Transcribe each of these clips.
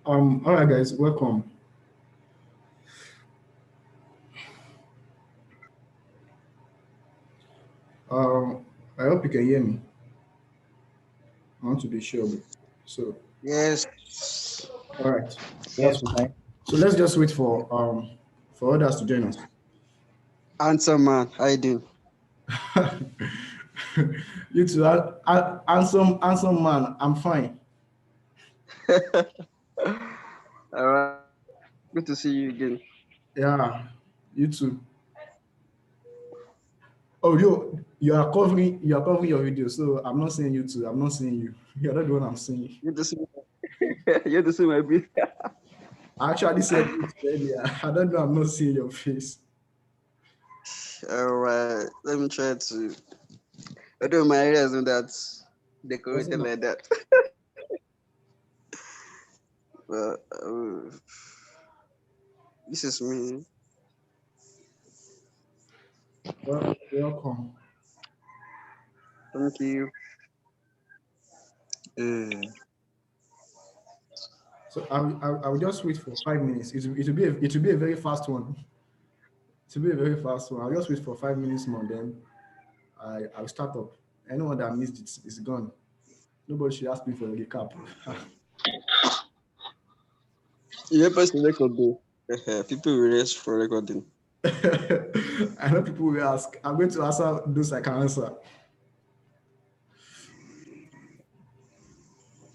All right, guys, welcome. I hope you can hear me. I want to be sure. So, Yes, all right. That's Yes, fine. fine. So let's just wait for others to join us. answer man, I do. You too. Handsome man. I'm fine. All right, good to see you again. Yeah, you too. Oh, you are covering your video, so I'm not saying you too. I'm not saying you. You're not the one I'm saying. Good to see you to see my bit. I actually said it earlier. I don't know. I'm not seeing your face. All right, let me try to. Although my area isn't that Also, decorated like that, but this is me. welcome. Thank you. So I will just wait for 5 minutes. It will be a very fast one. It will be a very fast one. I'll just wait for 5 minutes more. Then I'll start up. Anyone that missed it is gone. Nobody should ask me for a recap. You help us to record though. People will rest for recording. I know people will ask. I'm going to answer those I can answer.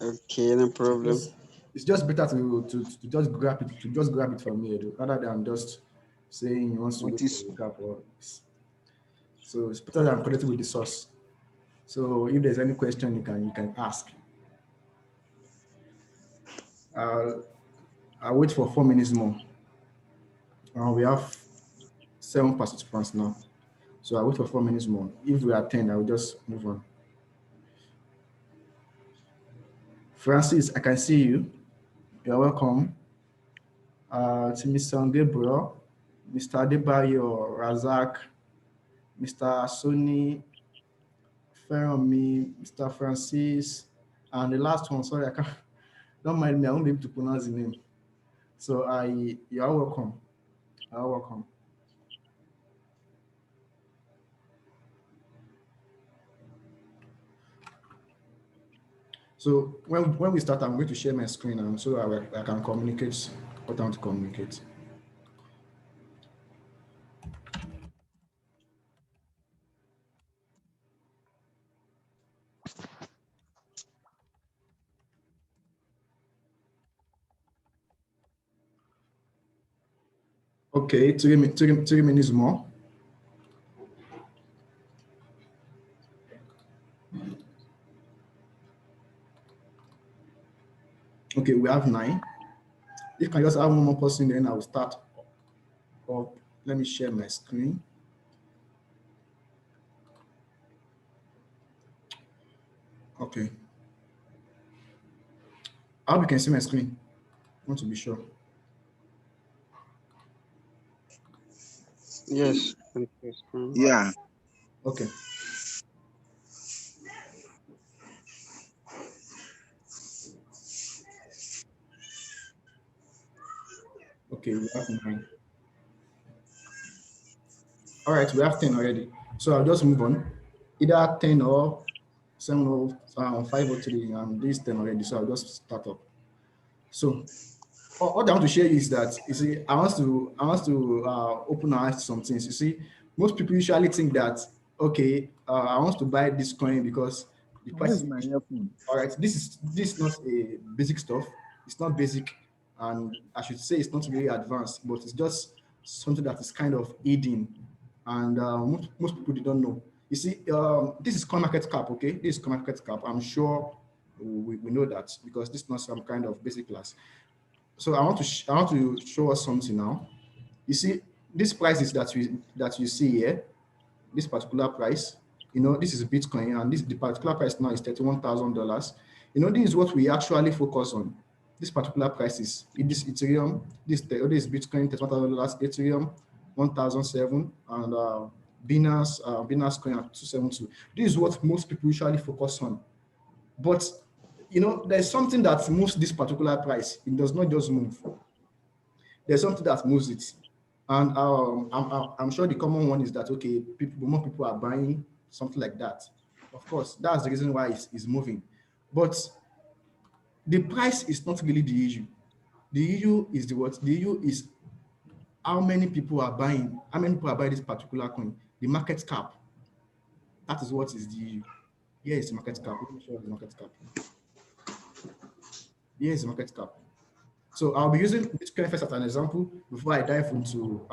Okay, no It's problem. just, it's just better to just grab it from me rather than just saying he wants to With wait for this, a recap. So it's better than connecting with the source. So if there's any question you can ask. Uh, I'll wait for 4 minutes more. We have 7 participants now. So I'll wait for 4 minutes more. If we are 10, I'll just move on. Francis, I can see you. You're welcome. To Mr. Gabriel, Mr. Adebayo, Razak, Mr. Sony, Feromi, Mr. Francis, and the last one, sorry, I can't, don't mind me, I won't be able to pronounce the name. So you are welcome. You are welcome. So when we start, I'm going to share my screen and so I can communicate what I want to communicate. Okay, 3 minutes more. Okay, we have 9. If I just have one more person, then I will start up. Let me share my screen. Okay. I hope you can see my screen. I want to be sure. yes. Yeah. Okay. Okay, we have 9. All right, we have 10 already. So I'll just move on. Either 10 or 7 or 5 or 3, and this 10 already. So I'll just start up. So what I want to share is that you see, I want to open our eyes to some things. You see, most people usually think that okay, I want to buy this coin because the price Where's is my earphone? all right. This is not a basic stuff. It's not basic, and I should say it's not really advanced, but it's just something that is kind of hidden, and most people they don't know. You see, this is coin market cap. Okay, this is coin market cap. I'm sure we know that because this is not some kind of basic class. So I want to show us something now. You see, these prices that you see here, this particular price. this is Bitcoin, and the particular price now is $31,000. This is what we actually focus on. This particular price is this Ethereum, this Bitcoin, $31,000, Ethereum, 1,007, and Binance coin at 272. This is what most people usually focus on. But there's something that moves this particular price. It does not just move. There's something that moves it. And I'm sure the common one is that, okay, more people are buying, something like that. Of course, that's the reason why it's moving. But the price is not really the issue. The issue is the issue is how many people are buying, this particular coin, the market cap. That is what is the issue. Here is the market cap. Let me show you the market cap. Here is the market cap. So I'll be using Bitcoin first as an example before I dive into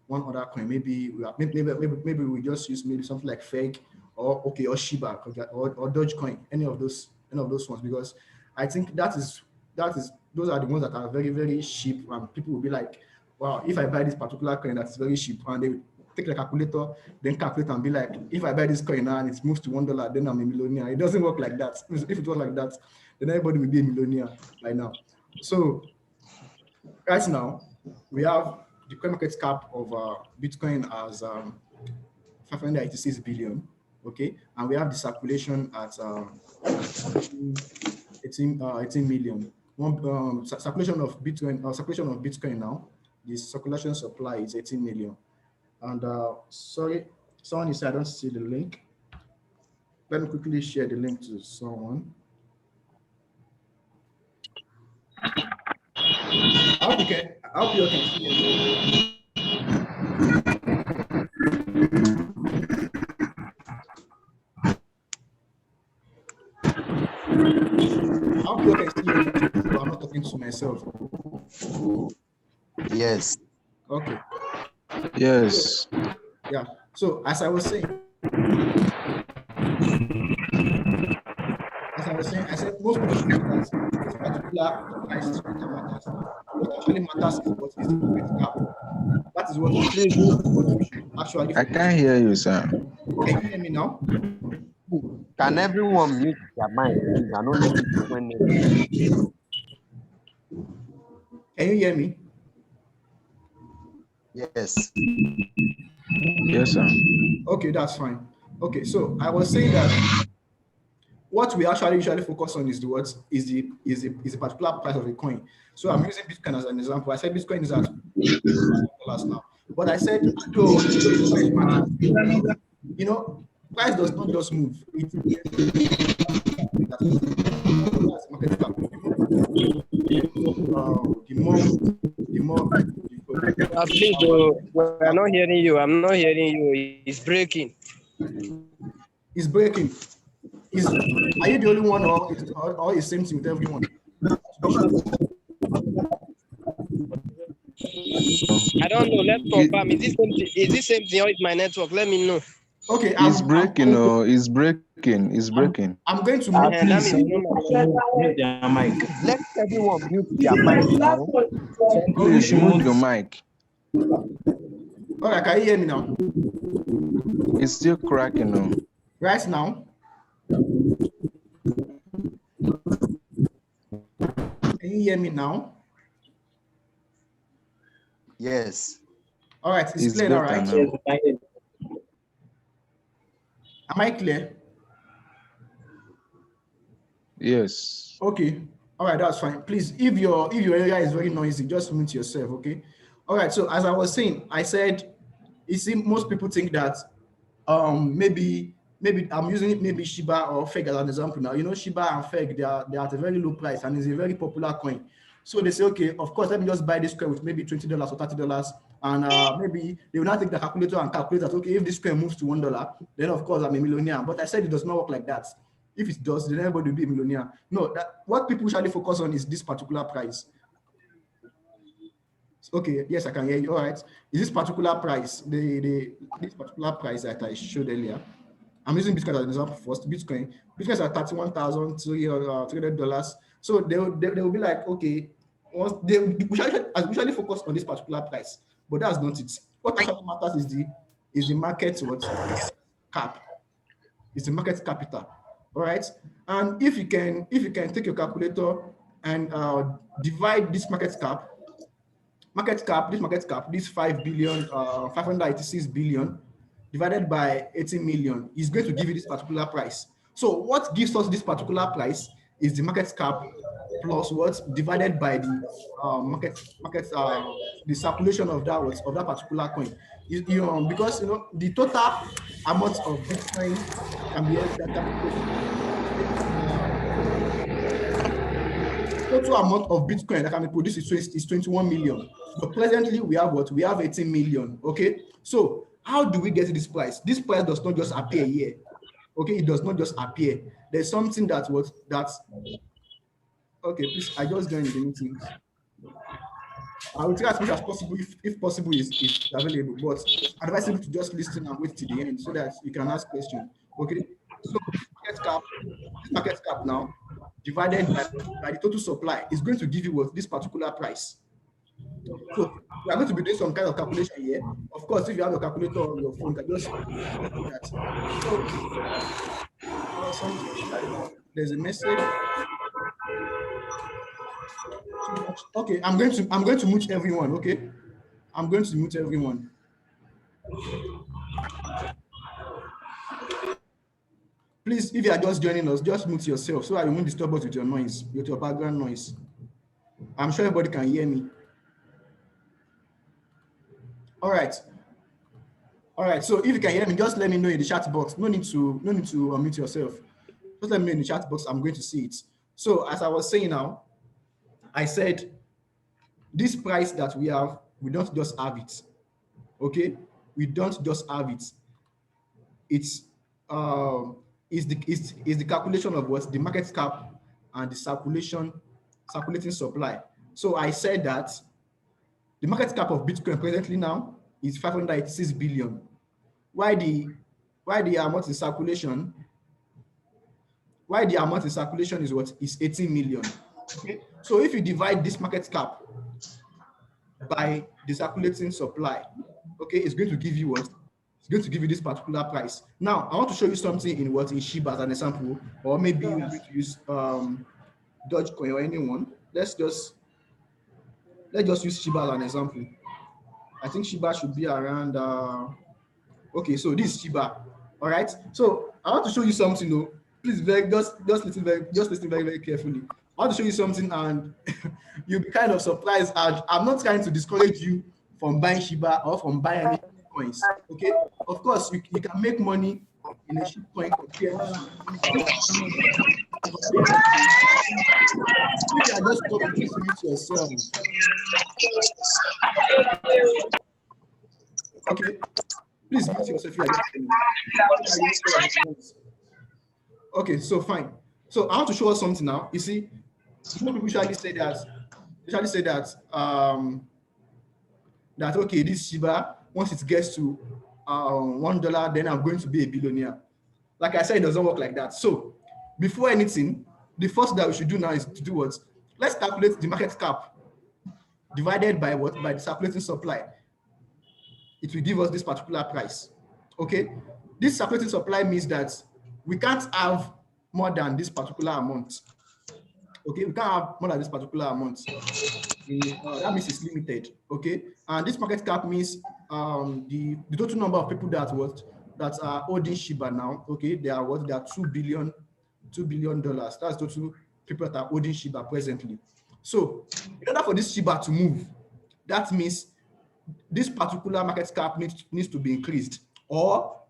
one other coin. Maybe we just use maybe something like Feg or Shiba or Dogecoin, any of those ones, because I think those are the ones that are very, very cheap, and people will be like, wow, if I buy this particular coin that's very cheap, and they take the calculator, then calculate and be like, if I buy this coin now and it moves to $1, then I'm a millionaire. It doesn't work like that. If it was like that, then everybody will be a millionaire by now. So right now we have the coin market cap of Bitcoin as 586 billion. Okay, and we have the circulation at 18 million. Circulation of Bitcoin now. The circulation supply is 18 million. And sorry, someone is, I don't see the link. Let me quickly share the link to someone. I hope you can see it. I hope you can see it. I'm not talking to myself. Yes. Okay. Yes. Yeah. So as I was saying, I said most people think that this particular price is what matters. What actually matters is what is the market cap. That is what we should actually. I can't hear you, sir. Can you hear me now? Can everyone mute their mind, please? I don't know when. Can you hear me? Yes. Yes, sir. Okay, that's fine. Okay, so I was saying that what we actually usually focus on is the particular price of a coin. So I'm using Bitcoin as an example. I said Bitcoin is at $1,000 now, but I said though price matters, price does not just move. That's market cap. The more. Please, we're not hearing you. I'm not hearing you. It's breaking. It's breaking. Are you the only one, or is same thing with everyone? I don't know. Let's confirm. Is this same thing or is my network? Let me know. Okay, it's breaking. It's breaking. It's breaking. I'm going to mute their mic. Let everyone mute their mic now. Please mute your mic. All right, can you hear me now? It's still cracking now. Right now? Can you hear me now? Yes. All right, it's clear now, right? Now. Am I clear? Yes. Okay. All right, that's fine. Please, if your area is very noisy, just mute yourself, okay? All right, so as I was saying, I said, you see, most people think that maybe I'm using maybe Shiba or Feg as an example now. Shiba and Feg, they are at a very low price and it's a very popular coin. So they say, okay, of course, let me just buy this coin with maybe $20 or $30, and maybe they will not take the calculator and calculate that, okay, if this coin moves to $1, then of course I'm a millionaire. But I said it does not work like that. If it does, then everybody will be a millionaire. No, what people usually focus on is this particular price. Okay, yes, I can hear you. All right. Is this particular price, this particular price that I showed earlier? I'm using Bitcoin as an example first. Bitcoin is at $31,300. So they will be like, okay, they usually focus on this particular price, but that's not it. What actually matters is the market cap. It's the market capital. All right. And if you can take your calculator and divide this this 5 billion, 586 billion divided by 80 million is going to give you this particular price. So what gives us this particular price is the market cap plus what divided by the the circulation of that particular coin. Because the total amount of Bitcoin can be total amount of Bitcoin that can be produced is 21 million. But presently we have what? We have 18 million. Okay. So how do we get to this price? This price does not just appear here. Okay, it does not just appear. There's something that's okay, please. I just joined the meeting. I will try as much as possible if possible is available, but advisable to just listen and wait to the end so that you can ask questions. Okay. So this market cap now divided by the total supply is going to give you what? This particular price. So we are going to be doing some kind of calculation here. Of course, if you have a calculator on your phone, you can just do that. So there's a message. Okay, I'm going to mute everyone. Okay, I'm going to mute everyone. Please, if you are just joining us, just mute yourself so that you won't disturb us with your noise, with your background noise. I'm sure everybody can hear me. All right. So if you can hear me, just let me know in the chat box. No need to unmute yourself. Just let me know in the chat box. I'm going to see it. So as I was saying now, I said this price that we have, we don't just have it. Okay, we don't just have it. It's the calculation of what the market cap and the circulating supply. So I said that the market cap of Bitcoin presently now is 586 billion. Why the amount in circulation? Why the amount in circulation is what? Is 18 million. Okay. So if you divide this market cap by the circulating supply, okay, it's going to give you what? It's going to give you this particular price. Now, I want to show you something in Shiba as an example, or maybe you're going to use Dogecoin or anyone. Let's just use Shiba as an example. I think Shiba should be around. Okay, so this is Shiba. All right. So I want to show you something though. Please, just listen very, very carefully. I want to show you something, and you'll be kind of surprised. I'm not trying to discourage you from buying Shiba or from buying any coins. Okay. Of course, you can make money in a shit coin compared to. You are just going to mute yourself. Okay, please mute yourself. Okay, so fine. So I want to show us something now. You see, some people usually say that that okay, this Shiba, once it gets to $1, then I'm going to be a billionaire. Like I said, it doesn't work like that. So before anything, the first that we should do now is to do what? Let's calculate the market cap divided by what? By the circulating supply. It will give us this particular price. Okay, this circulating supply means that we can't have more than this particular amount. Okay, we can't have more than this particular amount. That means it's limited. Okay, and this market cap means the total number of people that are holding Shiba now. Okay, they are $2 billion. That's total people that are holding Shiba presently. So in order for this Shiba to move, that means this particular market cap needs to be increased, or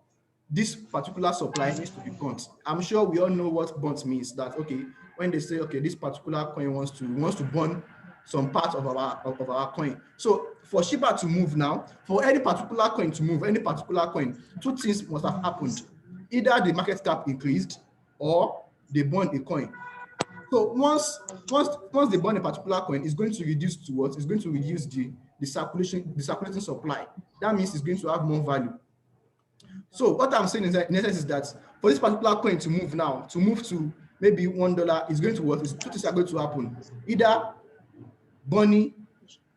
this particular supply needs to be burnt. I'm sure we all know what burnt means. That okay, when they say okay, this particular coin wants to burn some part of our coin. So for Shiba to move now, for any particular coin to move, two things must have happened. Either the market cap increased or they burn a coin. So once they burn a particular coin, it's going to reduce to what? It's going to reduce the circulating supply. That means it's going to have more value. So what I'm saying in essence is that for this particular coin to move now, to move to maybe $1, is going to what? Two things are going to happen. Either burning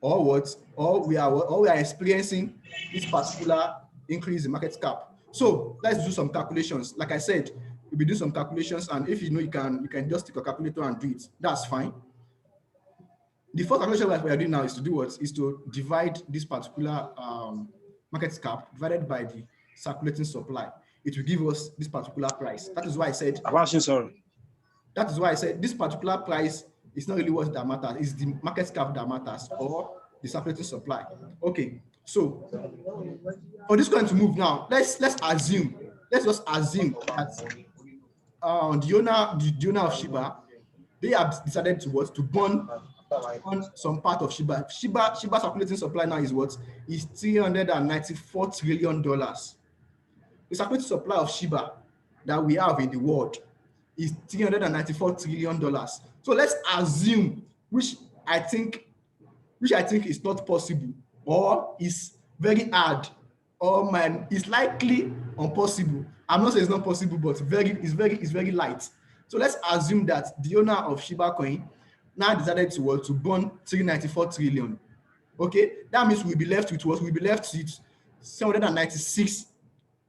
or what? Or we are experiencing this particular increase in market cap. So let's do some calculations. Like I said, we'll be doing some calculations, and if you know you can just take a calculator and do it. That's fine. The first calculation that we are doing now is to do what? Is to divide this particular market cap divided by the circulating supply. It will give us this particular price. That is why I said. That is why I said this particular price is not really what that matters. It's the market cap that matters, or the circulating supply. Okay. So for this going to move now, let's just assume that the owner of Shiba, they have decided to what? To burn some part of Shiba. Shiba circulating supply now is what? Is $394 trillion. The circulating supply of Shiba that we have in the world is $394 trillion. So let's assume, which I think is not possible, or is very hard, or is likely impossible. I'm not saying it's not possible, but it's very light. So let's assume that the owner of Shiba coin now decided to burn 394 trillion. Okay, that means we'll be left with what? We'll be left with 796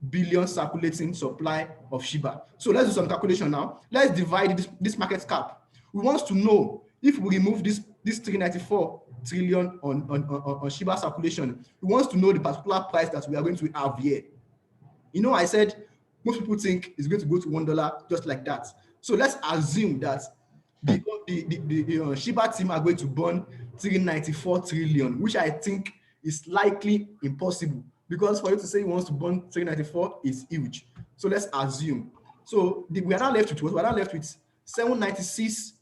billion circulating supply of Shiba. So let's do some calculation now. Let's divide this market cap. We want to know if we remove this 394 trillion on Shiba circulation, we want to know the particular price that we are going to have here. You know, I said most people think it's going to go to $1 just like that. So let's assume that the Shiba team are going to burn 394 trillion, which I think is likely impossible, because for you to say he wants to burn 394 is huge. So let's assume. So we are now left with what? We are now left with $796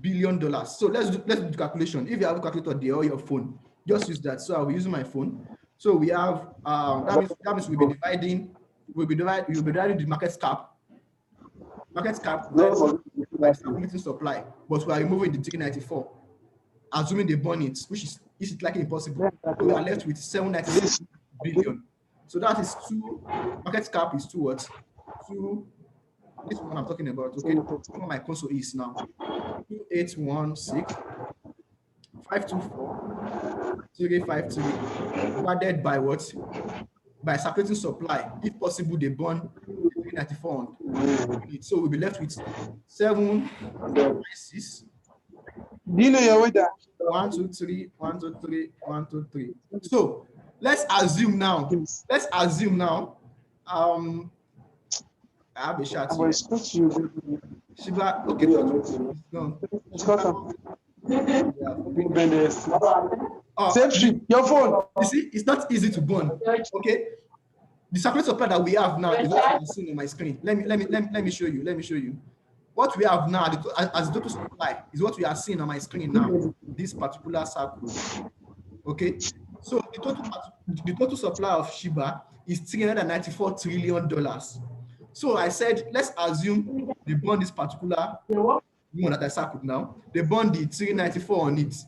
billion. So let's do the calculation. If you have a calculator there or your phone, just use that. So I'll be using my phone. So we have that means we'll be dividing the market cap by circulating supply, but we are removing the 394, assuming they burn it, which is likely impossible. So we are left with 796 billion. So that is market cap is what? This one I'm talking about. Okay, what my console is now. 2816 524 353 divided by what? By circulating supply. If possible, they burn 394. So we'll be left with 796. Do you know your way there? 1, 2, 3, 1, 2, 3, 1, 2, 3. So let's assume now. I have a shot here. Shiba, okay. No. Your phone. You see, it's not easy to burn. Okay. The circulating supply that we have now is what I'm seeing on my screen. Let me show you. What we have now as total supply is what we are seeing on my screen now. This particular circle. Okay. So the total supply of Shiba is $394 trillion. So I said, let's assume they burn this particular one that I circled now. They burn the 394 on it.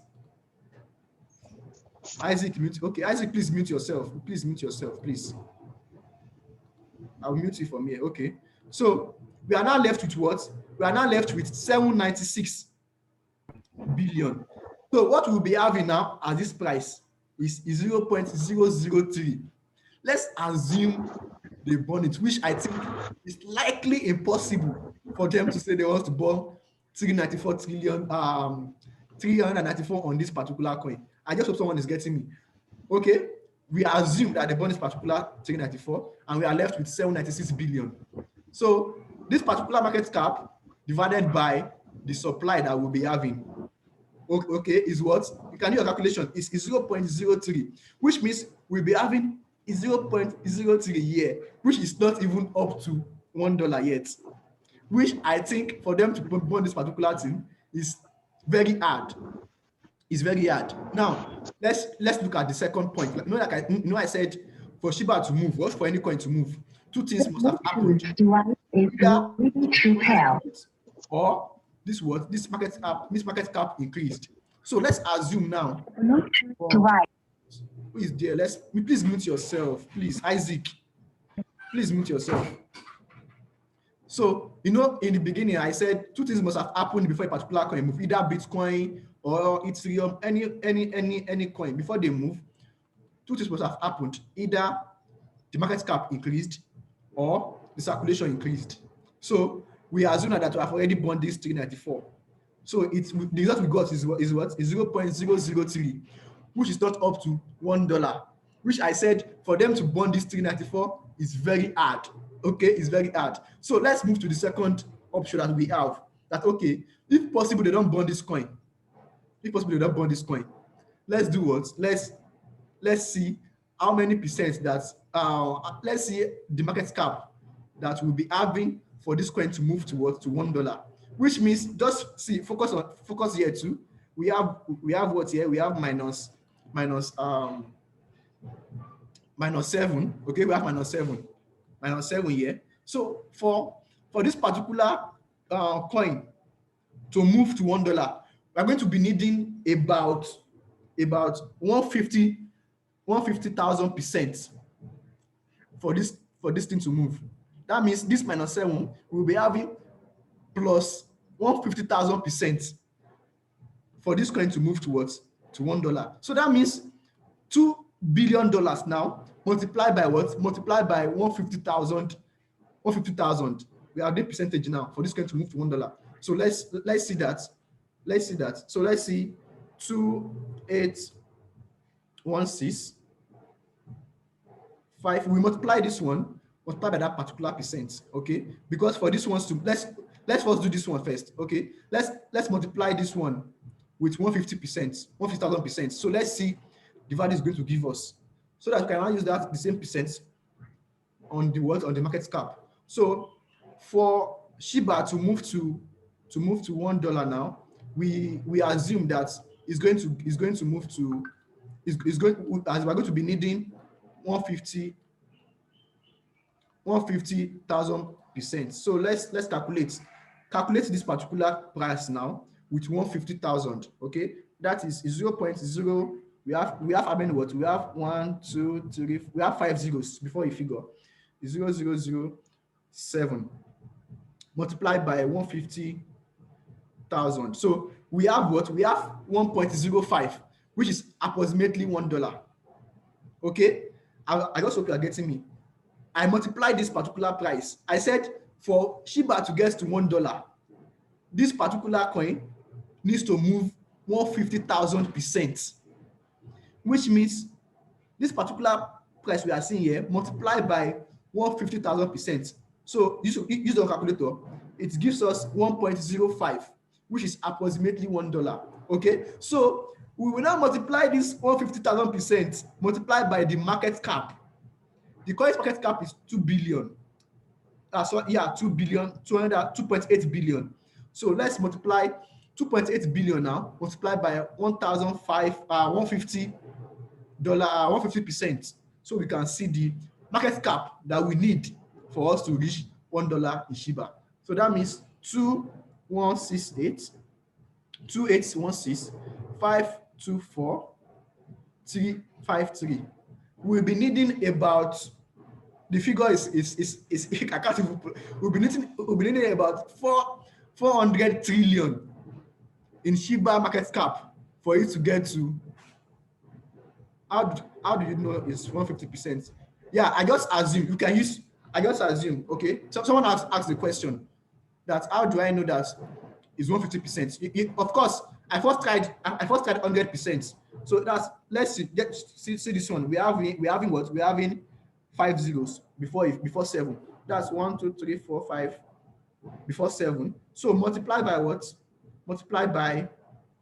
Isaac, mute. Okay, Isaac, please mute yourself. Please. I'll mute you from here. Okay. So we are now left with what? We are now left with 796 billion. So what we'll be having now as this price is 0.003. Let's assume they burn it, which I think is likely impossible for them to say they want to burn 394 trillion, 394 on this particular coin. I just hope someone is getting me. Okay, we assume that they burn this particular 394 and we are left with 796 billion. So this particular market cap divided by the supply that we'll be having, okay, is what? You can do your calculation, is 0.03, which means we'll be having 0.03 a year, which is not even up to $1 yet, which I think for them to burn this particular thing is very hard. It's very hard. Now, let's look at the second point. I said for Shiba to move, or for any coin to move, two things must have happened. Or this market cap increased. So let's assume now. Who is there? Please mute yourself, please. Isaac, please mute yourself. So, in the beginning, I said two things must have happened before a particular coin move, either Bitcoin or Ethereum, any coin. Before they move, two things must have happened. Either the market cap increased or the circulation increased. So we assume that we have already bought this 394. So it's the result we got is what? Is 0.003, which is not up to $1. Which I said for them to bond this 394 is very hard. Okay, it's very hard. So let's move to the second option that we have. That okay, if possible they don't bond this coin. If possible they don't bond this coin. Let's do what? Let's see how many percent that let's see the market cap that we'll be having for this coin to move towards to $1. Which means just see focus here too. We have what here? We have minus 7. Okay, we have minus 7 here. So for this particular coin to move to $1, we're going to be needing about 150,000% for this thing to move. That means this minus 7 will be having plus 150,000% for this coin to move towards to $1. So that means $2 billion now multiplied by what? Multiplied by 150,000. We have the percentage now for this coin to move to $1. So let's see that. So let's see 2816. 5. We multiply this one, multiply by that particular percent. Okay, because for this one to let's first do this one first. Okay, let's multiply this one with 150%, 150,000%. So let's see the value is going to give us, so that we can now use that the same percent on the what? On the market cap. So for Shiba to move to $1 now, we assume that it's going to move to as we're going to be needing 150,000%. So let's calculate this particular price now with 150,000. Okay, that is 0.0. We have how many words? We have 1, 2, 3. We have 5 zeros before you figure. 0.007 multiplied by 150,000. So we have what? We have 1.05, which is approximately $1. Okay, I just hope you are getting me. I multiplied this particular price. I said for Shiba to get to $1, this particular coin needs to move 150,000%, which means this particular price we are seeing here multiplied by 150,000%. So use the calculator. It gives us 1.05, which is approximately $1. Okay, so we will now multiply this 150,000% multiplied by the market cap. The coin's market cap is 2 billion. 2.8 billion. So let's multiply 2.8 billion now, multiplied by 150 150%. So we can see the market cap that we need for us to reach $1 in Shiba. So that means 2816 524 353. We'll be needing about, the figure is I can't even put, we'll be needing about 400 trillion in Shiba market cap for it to get to. How do you know it's 150%? Yeah, I just assume you can use. I just assume. Okay, so someone asked the question that how do I know that it's 150%? Of course, I first tried 100%. So that's, let's see this one. We're having what? We're having 5 zeros before 7. That's 1, 2, 3, 4, 5 before 7. So multiply by what? Multiply by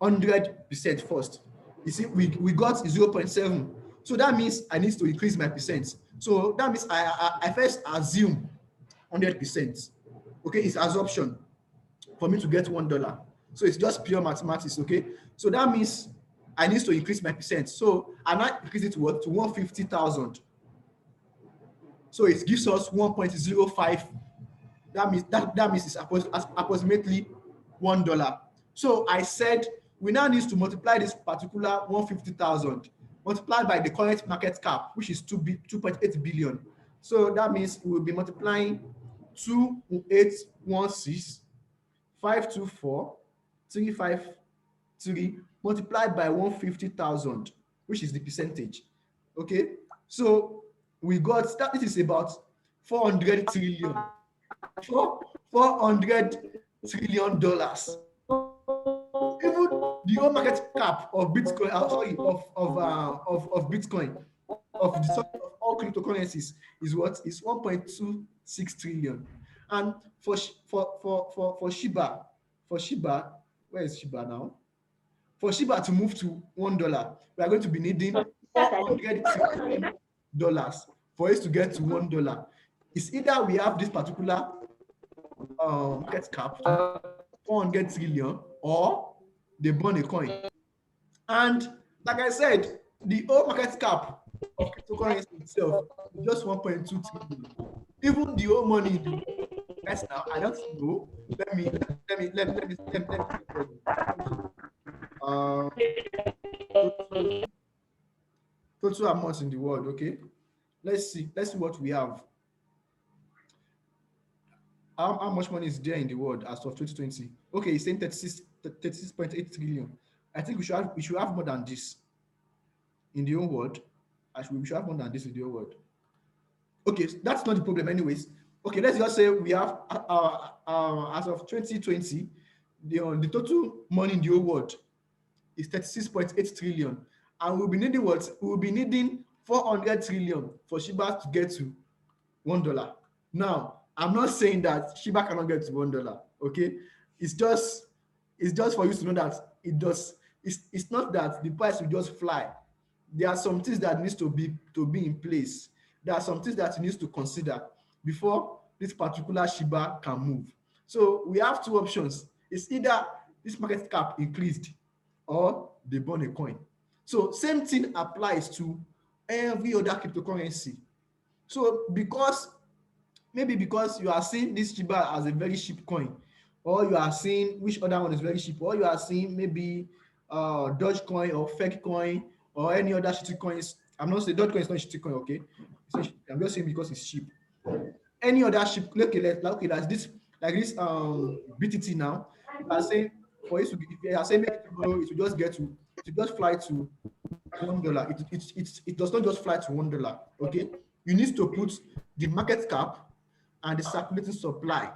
100% first. You see, we got 0.7. So that means I need to increase my percent. So that means I first assume 100%. Okay, it's assumption for me to get $1. So it's just pure mathematics. Okay, so that means I need to increase my percent. So I might increase it to what? To 150,000. So it gives us 1.05. That means it's approximately $1. So I said we now need to multiply this particular 150,000 multiplied by the current market cap, which is 2.8 billion. So that means we will be multiplying 2816 524 353 multiplied by 150,000, which is the percentage. Okay, so we got that. This is about 400 trillion. 400 trillion dollars. Even the whole market cap of Bitcoin, of Bitcoin, of all cryptocurrencies is what is 1.26 trillion. And for Shiba, where is Shiba now? For Shiba to move to $1, we are going to be needing $400 trillion for it to get to $1. It's either we have this particular market cap, 400 trillion, or they burn a coin. And like I said, the whole market cap of cryptocurrency itself is just 1.2 trillion. Even the whole money right now, I don't know. Let me total amounts in the world. Okay, let's see what we have. How much money is there in the world as of 2020? Okay, it's saying 36.8 trillion. I think we should have more than this in the whole world. We should have more than this in the whole world. Okay, so that's not the problem anyways. Okay, let's just say we have as of 2020, the total money in the whole world is 36.8 trillion. And we'll be needing what? We'll be needing 400 trillion for Shiba to get to $1. Now, I'm not saying that Shiba cannot get to $1. Okay, it's just for you to know that it does. It's not that the price will just fly. There are some things that needs to be in place. There are some things that you need to consider before this particular Shiba can move. So we have two options. It's either this market cap increased or they burn a coin. So same thing applies to every other cryptocurrency. So because you are seeing this Shiba as a very cheap coin, or you are seeing which other one is very cheap, or you are seeing maybe Dogecoin or fake coin or any other shitty coins. I'm not saying Dogecoin is not shitty coin, okay? I'm just saying because it's cheap. Any other cheap, okay, like this BTT now. I say for it to, if you are saying make it tomorrow, it will just fly to $1. It does not just fly to $1. Okay, you need to put the market cap and the circulating supply,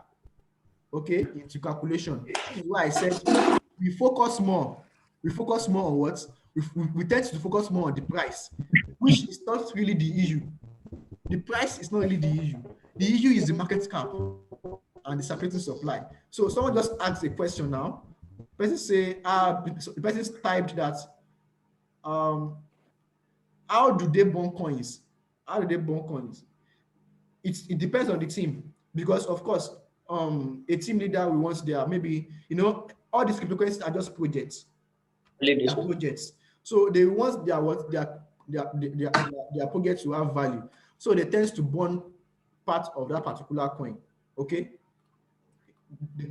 okay, into calculation. This is why I said we focus more on what we tend to focus more on the price, which is not really the issue. The price is not really the issue. The issue is the market cap and the circulating supply. So someone just asked a question now. The person typed that how do they burn coins? It depends on the team, because of course a team leader will want their, maybe all these cryptocurrencies are just projects. So they want their projects to have value. So they tend to burn part of that particular coin. Okay. They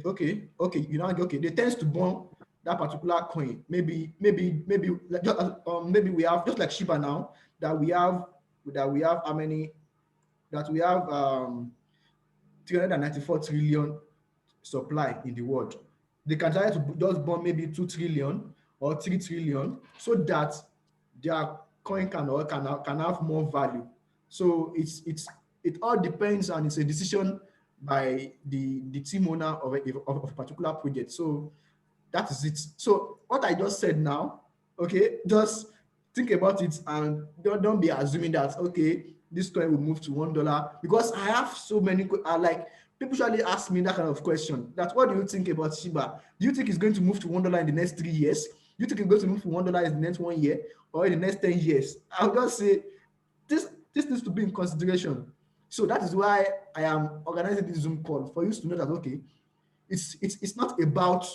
tend to burn that particular coin. Maybe we have, just like Shiba now, that we have how many? That we have 394 trillion supply in the world. They can try to just burn maybe 2 trillion or 3 trillion so that their coin can have more value. So it all depends, and it's a decision by the team owner of a particular project. So that is it. So what I just said now, okay, just think about it and don't be assuming that, okay, this coin will move to $1, because I have so many, people usually ask me that kind of question, that what do you think about Shiba? Do you think it's going to move to $1 in the next 3 years? Do you think it's going to move to $1 in the next 1 year or in the next 10 years? I'll just say this needs to be in consideration. So that is why I am organizing this Zoom call, for you to know that, okay, it's not about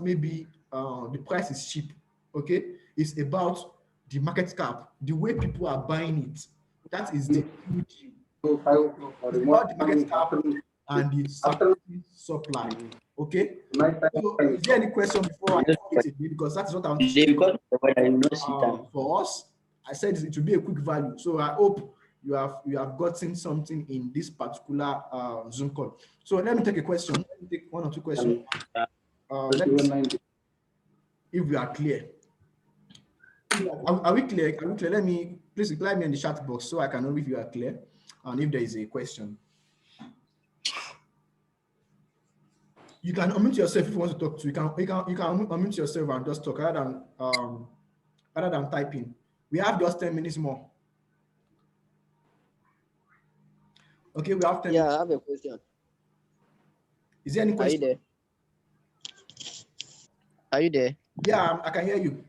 maybe the price is cheap, okay? It's about the market cap, the way people are buying it. That is the it's about the market cap and the supply. Okay. So is there any question before I talk it? Because that's what I'm saying. For us, I said it will be a quick value. So I hope you have gotten something in this particular Zoom call. So let me take a question. Let me take 1 or 2 questions. Let me see if we are clear. Are we clear? Let me please reply me in the chat box so I can know if you are clear and if there is a question. You can unmute yourself if you want to talk to. You can unmute yourself and just talk rather than typing. We have just 10 minutes more. Okay, we have 10 Yeah, minutes. I have a question. Is there any Are you question? there? Are you there? Yeah, I can hear you.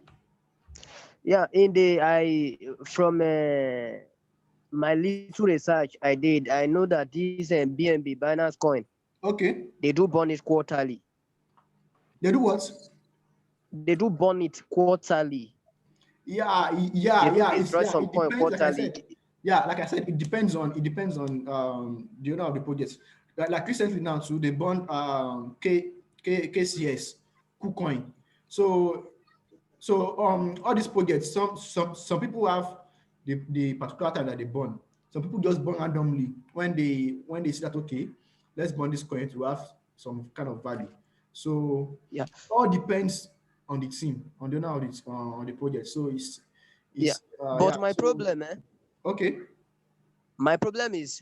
Yeah, from my little research I did, I know that this BNB Binance coin, Okay. they do burn it quarterly. They do what? They do burn it quarterly. Yeah. They It's destroy yeah. some It coin depends. Like I quarterly. said, like I said, it depends on the owner of the project. Like recently now too, they burned KCS KuCoin. So all these projects, some people have the particular time that they burn. Some people just burn randomly when they see that okay, let's burn this coin to have some kind of value. So Yeah, all depends on the team, on the owner of on the project. So yeah. yeah. But my So problem, okay. my problem is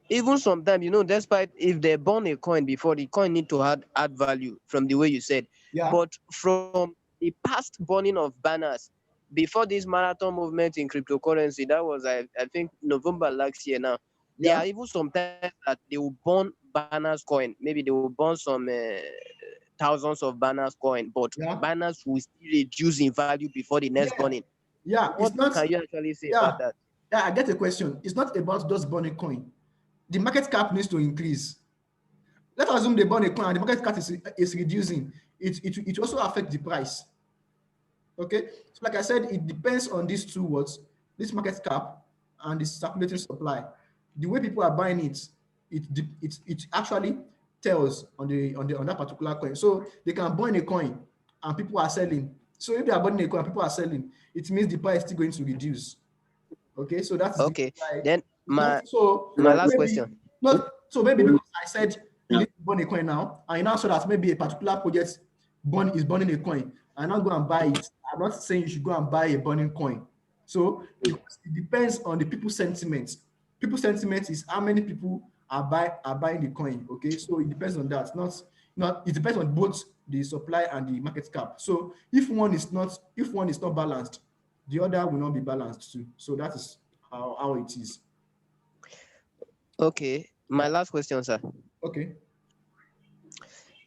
even sometimes, despite if they burn a coin before, the coin need to add value from the way you said. Yeah. But from the past burning of banners before this marathon movement in cryptocurrency, that was I think November last year now. There Yeah. are even sometimes that they will burn banners coin. Maybe they will burn some thousands of banners coin, but Yeah. banners will still reduce in value before the next Yeah. burning. Yeah. What It's not. can you actually say Yeah. about that? Yeah. I get the question. It's not about just burning coin. The market cap needs to increase. Let's assume they burn a coin and the market cap is reducing. It also affects the price. Okay. So like I said, it depends on these two words, this market cap and the circulating supply. The way people are buying it, it actually tells on that particular coin. So they can burn a coin and people are selling. So if they are burning a coin and people are selling, it means the price is still going to reduce. Okay, so that's the Okay, why then it's not so my last maybe question. not so maybe because I said you need to burn a coin now, and you now saw that maybe a particular project is burning a coin, and now go and buy it. I'm not saying you should go and buy a burning coin. So because it depends on the people's sentiment. People's sentiment is how many people are buying the coin. Okay, so it depends on that. Not it depends on both the supply and the market cap. So if one is not balanced, the other will not be balanced too. So that is how it is. Okay, my Yeah. last question, sir. Okay.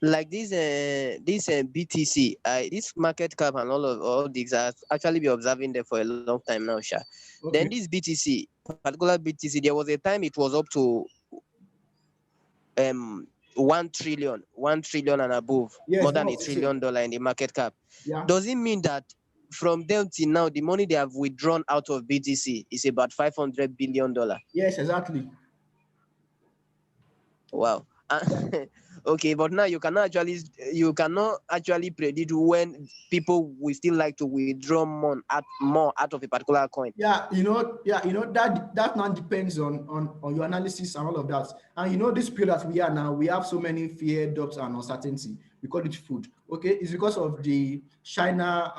Like this BTC, this market cap and all these, I actually be observing them for a long time now, sha. Then Okay. this BTC, particular BTC, there was a time it was up to 1 trillion and above, Yes, more that than was a the same. $1 trillion in the market cap. Yeah. Does it mean that from them till now, the money they have withdrawn out of BTC is about $500 billion? Yes, exactly. Wow. Okay, but now you cannot actually predict when people will still like to withdraw more out of a particular coin. That now depends on your analysis and all of that. And this period that we are now, we have so many fear, doubts, and uncertainty. We call it food. Okay, it's because of the China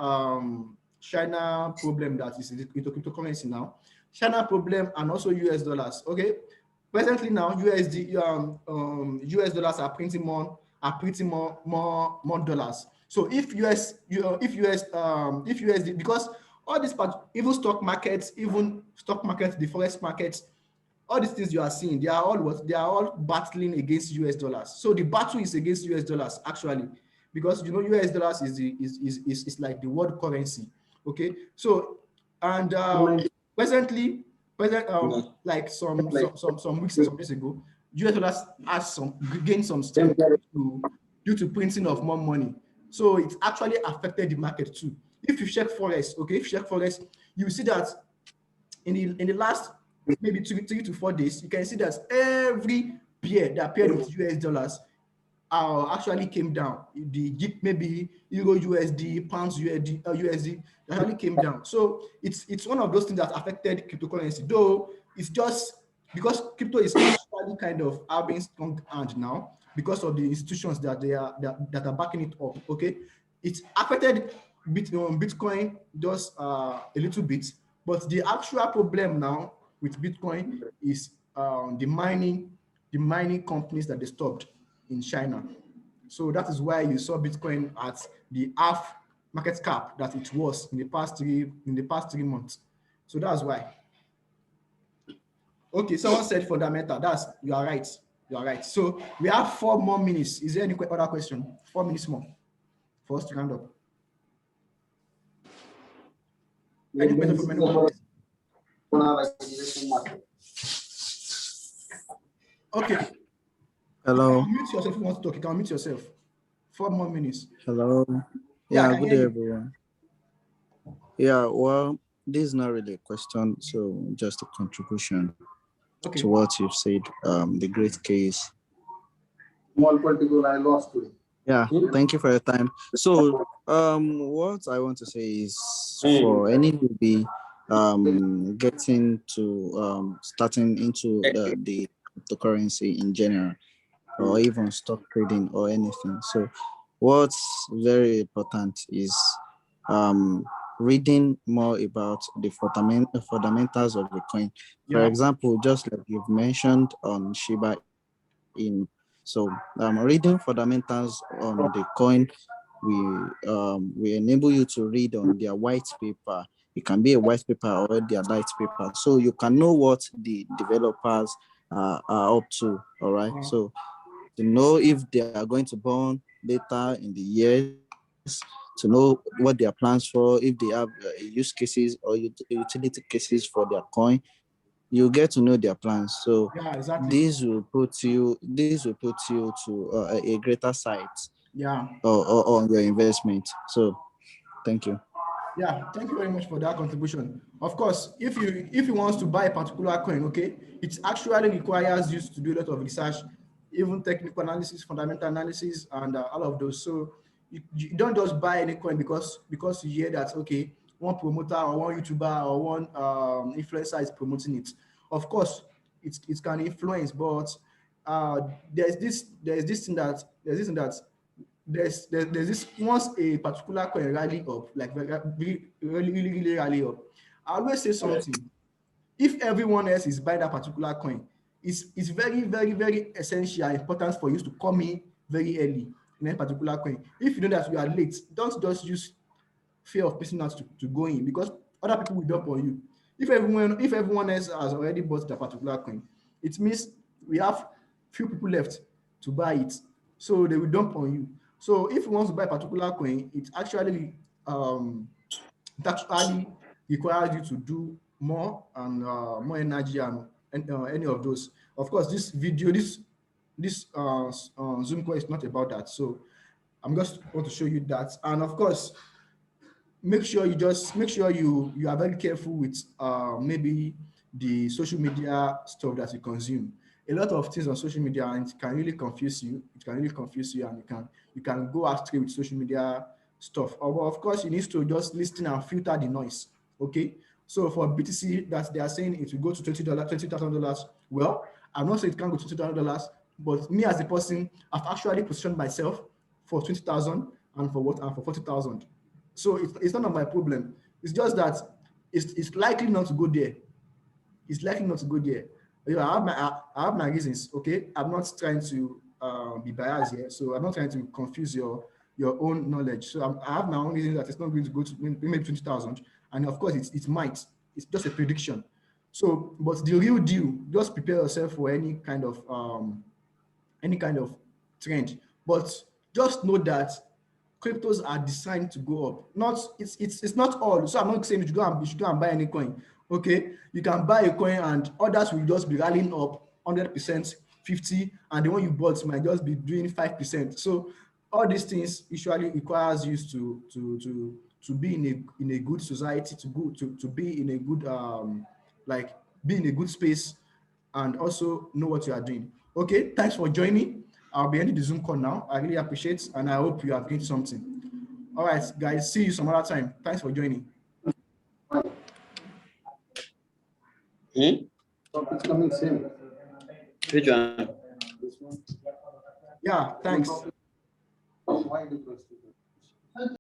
problem that is into cryptocurrency now. China problem and also US dollars. Okay, presently now US dollars are printing more dollars. So if USD, because all these part, even stock markets, the forex markets, all these things you are seeing, they are all battling against US dollars. So the battle is against US dollars actually, because US dollars is like the world currency. Okay, so and presently, like some weeks or some days ago, US dollars has gained some strength due to printing of more money. So it actually affected the market too. If you check forex, you see that in the last maybe 3 to 4 days, you can see that every pair that paired with US dollars actually came down. Maybe Euro USD, Pounds USD actually came down. So it's one of those things that affected cryptocurrency. Though it's just because crypto is actually kind of having strong hand now because of the institutions that are backing it up. Okay, it's affected Bitcoin just a little bit, But the actual problem now with Bitcoin is the mining companies that they stopped in China. So that is why you saw Bitcoin at the half market cap that it was in the past 3 months. So that's why. Okay, someone said fundamental. You are right. You are right. So we have 4 more minutes. Is there any other question? 4 minutes more for us to round up. Any question from anyone? Okay. Hello. Unmute yourself if you want to talk. You can unmute yourself. 4 more minutes. Hello. Yeah, Yeah, good hear day, you. everyone. Yeah, well, this is not really a question, so just a contribution Okay. to what you've said. The great case. One particular I lost to. Yeah, thank you for your time. So, what I want to say is for any newbie getting to starting into the cryptocurrency in general, or even stock trading or anything. So, what's very important is reading more about the fundamentals of the coin. For Yeah. example, just like you've mentioned on Shiba Inu. So reading fundamentals on the coin we enable you to read on their white paper. It can be a white paper or their light paper, so you can know what the developers are up to. All right. So to know if they are going to burn data in the years, to know what their plans for, if they have use cases or utility cases for their coin, you get to know their plans. So Yeah, exactly. this will put you to a greater site Yeah. or on your investment. So thank you. Yeah, thank you very much for that contribution. Of course, if you want to buy a particular coin, okay, it actually requires you to do a lot of research, even technical analysis, fundamental analysis, and all of those. So you don't just buy any coin because you hear that, okay, one promoter or one YouTuber or one influencer is promoting it. Of course, it can influence, but there's this thing that there's this once a particular coin rally up, like really rally up. I always say something. If everyone else is buying that particular coin, it's very essential and important for you to come in very early in a particular coin. If you know that you are late, don't just use fear of missing out to go in, because other people will dump on you. If everyone else has already bought that particular coin, it means we have few people left to buy it, so they will dump on you. So if you want to buy a particular coin, it actually requires you to do more and more energy and any of those. Of course, this Zoom call is not about that. So I'm just going to show you that. And of course, make sure you are very careful with maybe the social media stuff that you consume. A lot of things on social media, and it can really confuse you. It can really confuse you, and you can go astray with social media stuff. Of course, you need to just listen and filter the noise. Okay. So for BTC, that they are saying it will go to $20,000. Well, I'm not saying it can go to $20,000, but me as a person, I've actually positioned myself for 20,000 and for 40,000. So it's none of my problem. It's just that it's likely not to go there. It's likely not to go there. You know, I have my reasons. Okay, I'm not trying to be biased here, so I'm not trying to confuse your own knowledge. So I have my own reasons that it's not going to go to maybe 20,000, and of course it might. It's just a prediction. So, but the real deal, just prepare yourself for any kind of trend. But just know that cryptos are designed to go up. Not it's not all. So I'm not saying you should go and buy any coin. Okay, you can buy a coin and others will just be rallying up 100%, 50, and the one you bought might just be doing 5%. So all these things usually requires you to be in a good society, to be in a good like be in a good space, and also know what you are doing. Okay, thanks for joining. I'll be ending the Zoom call now. I really appreciate it, and I hope you have gained something. All right, guys, see you some other time. Thanks for joining. It's coming soon. Which one? Yeah, thanks. Why